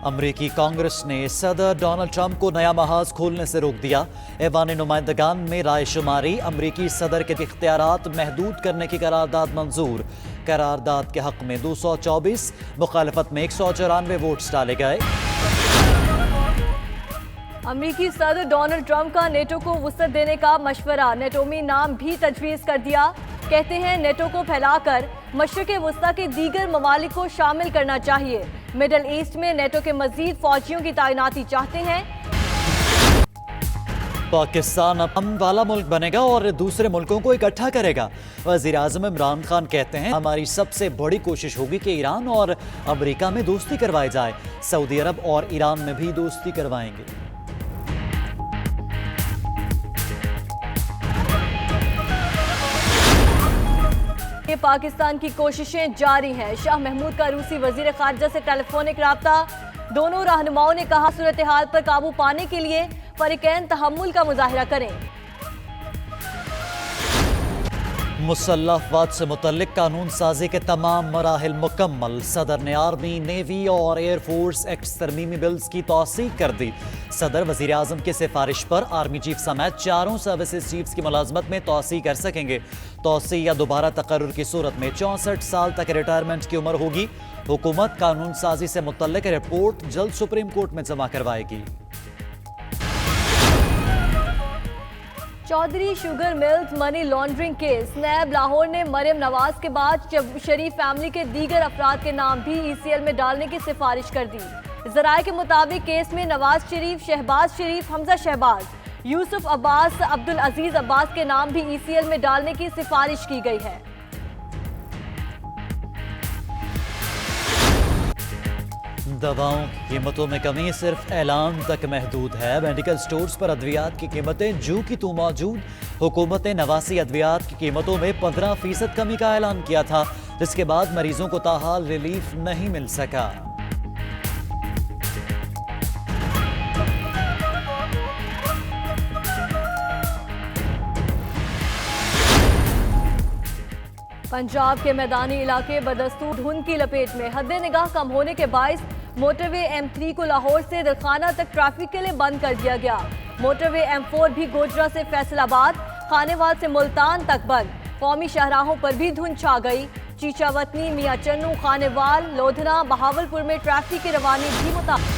अमरीकी कांग्रेस ने सदर डोनाल्ड ट्रंप को नया महाज खोलने से रोक दिया। ऐवान नुमाइंदगान में राय शुमारी, अमरीकी सदर के इख्तियारात महदूद करने की करारदाद मंजूर। करारदाद के हक में 224, मुखालफत में 194 वोट्स डाले गए। अमरीकी सदर डोनाल्ड ट्रंप का नेटो को वुसअत देने का मशवरा, नेटोमी नाम भी तजवीज़ कर दिया। कहते हैं नेटो को फैलाकर मशरिक़ वुस्ता के दीगर ममालिक को शामिल करना चाहिए। मिडल ईस्ट में नेटो के मजीद फौजियों की तैनाती चाहते हैं। पाकिस्तान अब अमन वाला मुल्क बनेगा और दूसरे मुल्कों को इकट्ठा करेगा। वज़ीर आज़म इमरान खान कहते हैं हमारी सबसे बड़ी कोशिश होगी कि ईरान और अमरीका में दोस्ती करवाई जाए। सऊदी अरब और ईरान में भी दोस्ती करवाएंगे। पाकिस्तान की कोशिशें जारी हैं। शाह महमूद का रूसी वजीर खारजा से टेलीफोनिक राब्ता। दोनों रहनुमाओं ने कहा सूरत हाल पर काबू पाने के लिए फरीकैन तहम्मुल का मुजाहिरा करें। मुसल्लह अफवाद से मुतल्लिक कानून साजी के तमाम मराहिल मुकम्मल। सदर ने आर्मी, नेवी और एयरफोर्स एक्ट तरमीमी बिल्स की तौसीक कर दी। सदर वजीर आजम की सिफारिश पर आर्मी चीफ समेत चारों सर्विसेज चीफ्स की मुलाजमत में तौसी कर सकेंगे। तौसी या दोबारा तकर्रुर की सूरत में 64 साल तक रिटायरमेंट की उम्र होगी। हुकूमत कानून साजी से मुतल्लिक रिपोर्ट जल्द सुप्रीम कोर्ट में जमा करवाएगी। Chaudhry sugar mills money laundering case, NAB Lahore ने मरियम नवाज के बाद शरीफ फैमिली के दीगर अफराद के नाम भी ECL में डालने की सिफारिश कर दी। जराये के मुताबिक केस में नवाज शरीफ, शहबाज शरीफ, हमजा शहबाज, यूसुफ अब्बास, अब्दुल अजीज अब्बास के नाम भी ECL में डालने की सिफारिश की गई है। दवाओं की कीमतों में कमी सिर्फ ऐलान तक महदूद है। मेडिकल स्टोर्स पर अद्वियात की कीमतें जू की तू मौजूद। हुकूमत ने नवासी अद्वियात की कीमतों में 15% कमी का ऐलान किया था, जिसके बाद मरीजों को ताहाल रिलीफ नहीं मिल सका। पंजाब के मैदानी इलाके बदस्तूर धुंध की लपेट में। हद निगाह कम होने के बायस मोटरवे M3 को लाहौर से दरखाना तक ट्रैफिक के लिए बंद कर दिया गया। मोटरवे M4 भी गोजरा से फैसलाबाद, खानेवाल से मुल्तान तक बंद। कौमी शाहराहों पर भी धुंध छा गई। चीचावतनी, मियां चन्नू, खानेवाल, लोधना, बहावलपुर में ट्रैफिक की रवानी भी मुताबिक।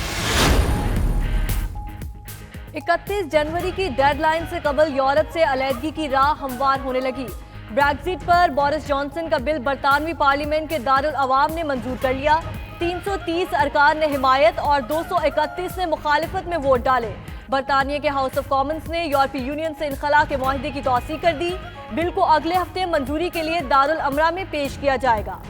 31 जनवरी की डेडलाइन से कबल यूरोप से अलहदगी की राह हमवार होने लगी। ब्रेक्जिट पर बोरिस जॉनसन का बिल बरतानवी पार्लियामेंट के दारुल अवाम ने मंजूर कर लिया। 330 अरकान ने हिमायत और 231 ने मुखालिफत में वोट डाले। बरतानिया के हाउस ऑफ कॉमन्स ने यूरोपीय यूनियन से इनखला के मुआहदे की तौसीक कर दी। बिल को अगले हफ्ते मंजूरी के लिए दारुल अमरा में पेश किया जाएगा।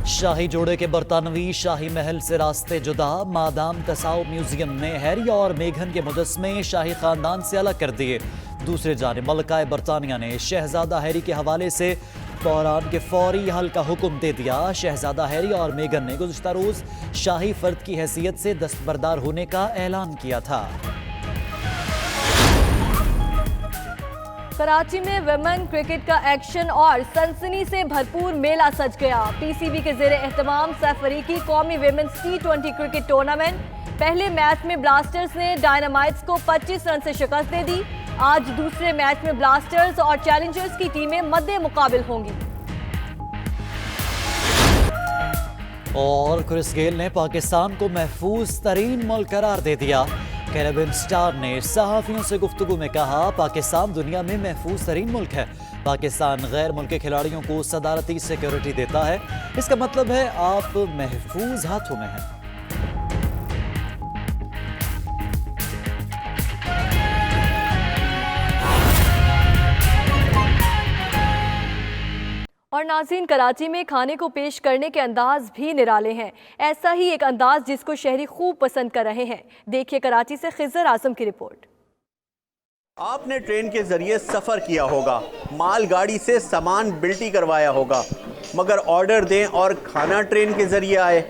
शाही जोड़े के बरतानवी शाही महल से रास्ते जुदा। मादाम तसाउ म्यूजियम ने हैरी और मेघन के मुजस्मे शाही खानदान से अलग कर दिए। दूसरे जानिब मलकाए बरतानिया ने शहजादा हैरी के हवाले से बहरान के फौरी हल का हुक्म दे दिया। शहजादा हैरी और मेघन ने गुज़िश्ता रोज शाही फर्द की हैसियत से दस्तबरदार होने का ऐलान किया था। कराची में वुमेन क्रिकेट का एक्शन और सनसनी से भरपूर मेला सज गया। PCB के ज़ेरे एहतमाम सरफरीकी कौमी वुमेन्स T20 क्रिकेट टूर्नामेंट। पहले मैच में ब्लास्टर्स ने डायनामाइट्स को 25 रन से शिकस्त दे दी। आज दूसरे मैच में ब्लास्टर्स और चैलेंजर्स की टीमें मद्दे मुकाबिल होंगी। और क्रिस गेल ने पाकिस्तान को महफूज तरीन मुल्क करार दे दिया। कैरेबियन स्टार ने सहाफियों से गुफ्तगू में कहा, पाकिस्तान दुनिया में महफूज तरीन मुल्क है। पाकिस्तान गैर मुल्की खिलाड़ियों को सदारती सिक्योरिटी देता है। इसका मतलब है आप महफूज हाथों में हैं। और नाज़रीन, कराची में खाने को पेश करने के अंदाज भी निराले हैं। ऐसा ही एक अंदाज जिसको शहरी खूब पसंद कर रहे हैं। देखिए कराची से खिज़र आजम की रिपोर्ट। आपने ट्रेन के जरिए सफ़र किया होगा, मालगाड़ी से सामान बिल्टी करवाया होगा, मगर ऑर्डर दें और खाना ट्रेन के जरिए आए।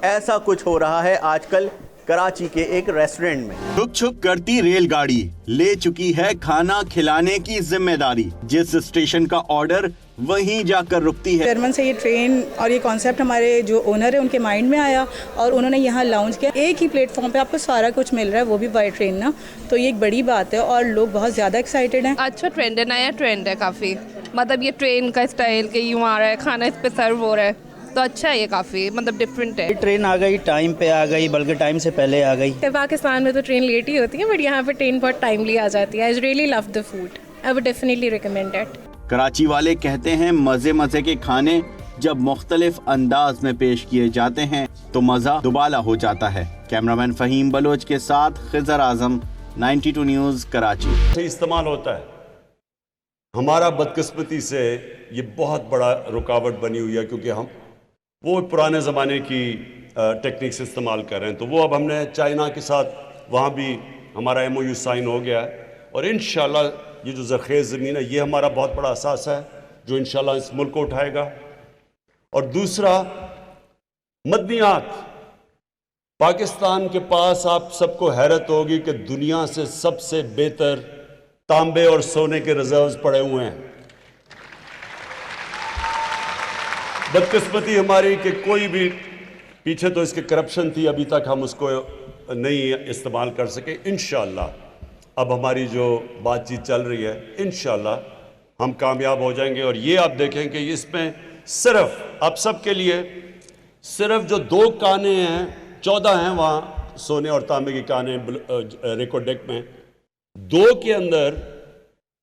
ऐसा कुछ हो रहा है आजकल कराची के एक रेस्टोरेंट में। छुक छुक करती रेलगाड़ी ले चुकी है खाना खिलाने की जिम्मेदारी। जिस स्टेशन का ऑर्डर वहीं जाकर रुकती है। जर्मन से ये ट्रेन और ये कॉन्सेप्ट हमारे जो ओनर है उनके माइंड में आया और उन्होंने यहाँ लॉन्च किया। एक ही प्लेटफॉर्म पे आपको सारा कुछ मिल रहा है, वो भी बाय ट्रेन ना, तो ये एक बड़ी बात है और लोग बहुत ज़्यादा एक्साइटेड हैं। अच्छा ट्रेंड है, नया ट्रेंड है काफ़ी, मतलब ये ट्रेन का स्टाइल के यूँ आ रहा है, खाना इस पे सर्व हो रहा है, तो अच्छा है ये, काफ़ी मतलब डिफरेंट है। ट्रेन आ गई, टाइम पे आ गई, बल्कि टाइम से पहले आ गई। पाकिस्तान में तो ट्रेन लेट ही होती है, बट यहाँ पे ट्रेन बहुत टाइमली आ जाती है। I really love the food, I would definitely recommend it. Karachi वाले कहते हैं मजे मजे के खाने जब मुख्तलिफ अंदाज में पेश किए जाते हैं तो मजा दुबाला हो जाता है। कैमरामैन फहीम बलोच के साथ खिजर आजम, 92 न्यूज़, कराची। से इस्तेमाल होता है। हमारा बदकिस्मती से ये बहुत बड़ा रुकावट बनी हुई है, क्योंकि हम वो पुराने ज़माने की टेक्निक्स इस्तेमाल कर रहे हैं। तो वो अब हमने चाइना के साथ वहाँ भी हमारा MOU साइन हो गया है और इंशाल्लाह ये जो ज़रख़ेज़ ज़मीन है ये हमारा बहुत बड़ा असास है जो इंशाल्लाह इस मुल्क को उठाएगा। और दूसरा, मदनियात। पाकिस्तान के पास आप सबको हैरत होगी कि दुनिया से सबसे बेहतर तांबे और सोने के रिजर्व्स पड़े हुए हैं। बदकिस्मती हमारी कि कोई भी, पीछे तो इसके करप्शन थी, अभी तक हम उसको नहीं इस्तेमाल कर सके। इंशाल्लाह अब हमारी जो बातचीत चल रही है, इंशाल्लाह हम कामयाब हो जाएंगे। और ये आप देखें कि इसमें सिर्फ आप सबके लिए सिर्फ जो 2 काने हैं, 14 हैं वहाँ सोने और तांबे के काने रिकॉर्डेक में, 2 के अंदर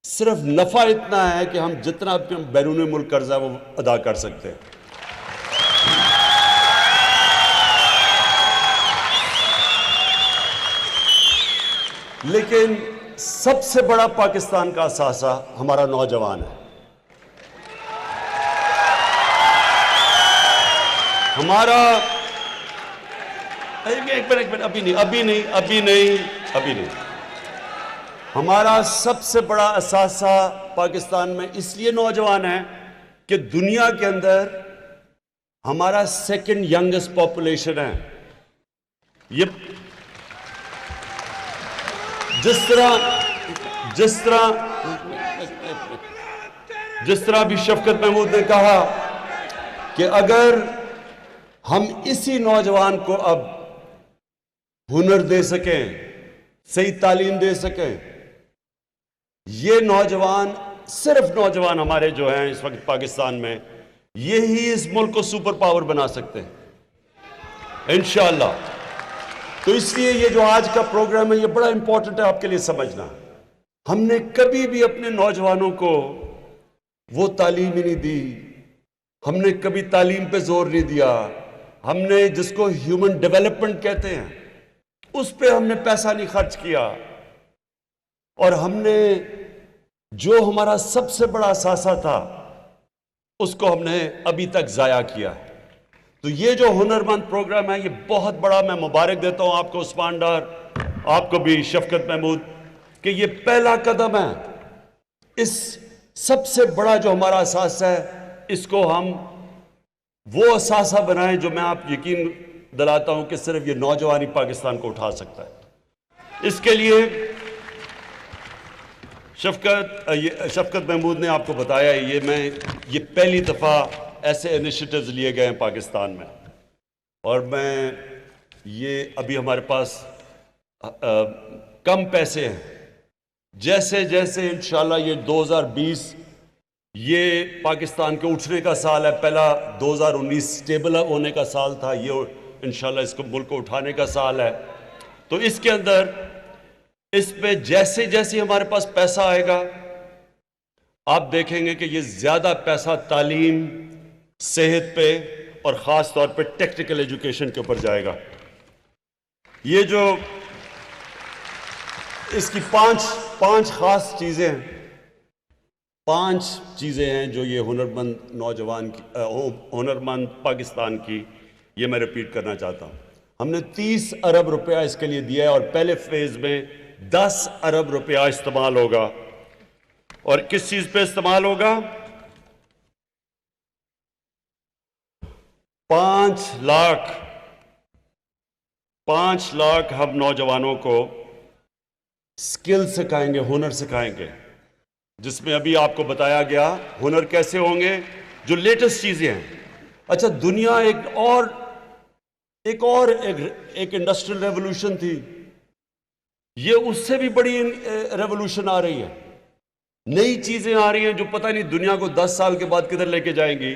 सिर्फ नफ़ा इतना है कि हम जितना बैरून मुल्क कर्जा है वो अदा कर सकते हैं। लेकिन सबसे बड़ा पाकिस्तान का असासा हमारा नौजवान है। हमारा एक मिनट, अभी नहीं। हमारा सबसे बड़ा असासा पाकिस्तान में इसलिए नौजवान है कि दुनिया के अंदर हमारा 2nd यंगेस्ट पॉपुलेशन है। ये जिस तरह भी शफकत महमूद ने कहा कि अगर हम इसी नौजवान को अब हुनर दे सकें, सही तालीम दे सकें, ये नौजवान, सिर्फ नौजवान हमारे जो हैं इस वक्त पाकिस्तान में, यही इस मुल्क को सुपर पावर बना सकते हैं इंशाअल्लाह। तो इसलिए ये जो आज का प्रोग्राम है ये बड़ा इंपॉर्टेंट है आपके लिए समझना। हमने कभी भी अपने नौजवानों को वो तालीम ही नहीं दी, हमने कभी तालीम पे जोर नहीं दिया, हमने जिसको ह्यूमन डेवलपमेंट कहते हैं उस पे हमने पैसा नहीं खर्च किया, और हमने जो हमारा सबसे बड़ा असासा था उसको हमने अभी तक जाया किया। तो ये जो हुनरमंद प्रोग्राम है ये बहुत बड़ा, मैं मुबारक देता हूं आपको उस्मान डार, आपको भी शफकत महमूद, कि ये पहला कदम है। इस सबसे बड़ा जो हमारा असासा है इसको हम वो असासा बनाएं जो मैं आप यकीन दिलाता हूं कि सिर्फ ये नौजवान ही पाकिस्तान को उठा सकता है। इसके लिए शफकत महमूद ने आपको बताया, ये पहली दफ़ा ऐसे इनिशिएटिव्स लिए गए हैं पाकिस्तान में, और मैं ये अभी हमारे पास कम पैसे हैं, जैसे जैसे इंशाल्लाह ये 2020 ये पाकिस्तान के उठने का साल है। पहला 2019 स्टेबल होने का साल था, ये इंशाल्लाह इसको मुल्क को उठाने का साल है। तो इसके अंदर इस पे जैसे जैसे हमारे पास पैसा आएगा आप देखेंगे कि ये ज्यादा पैसा तालीम, सेहत पे और ख़ास तौर पे टेक्निकल एजुकेशन के ऊपर जाएगा। ये जो इसकी पांच ख़ास चीज़ें हैं, 5 चीज़ें हैं जो ये हुनरमंद नौजवान की, हुनरमंद पाकिस्तान की, ये मैं रिपीट करना चाहता हूँ। हमने 30 अरब रुपया इसके लिए दिया है और पहले फेज़ में 10 अरब रुपया इस्तेमाल होगा। और किस चीज़ पे इस्तेमाल होगा? 5 5 लाख हम नौजवानों को स्किल सिखाएंगे, हुनर सिखाएंगे, जिसमें अभी आपको बताया गया हुनर कैसे होंगे, जो लेटेस्ट चीजें हैं। अच्छा, दुनिया एक इंडस्ट्रियल रेवोल्यूशन थी, ये उससे भी बड़ी रेवोल्यूशन आ रही है। नई चीजें आ रही हैं जो पता नहीं दुनिया को 10 साल के बाद किधर लेके जाएंगी।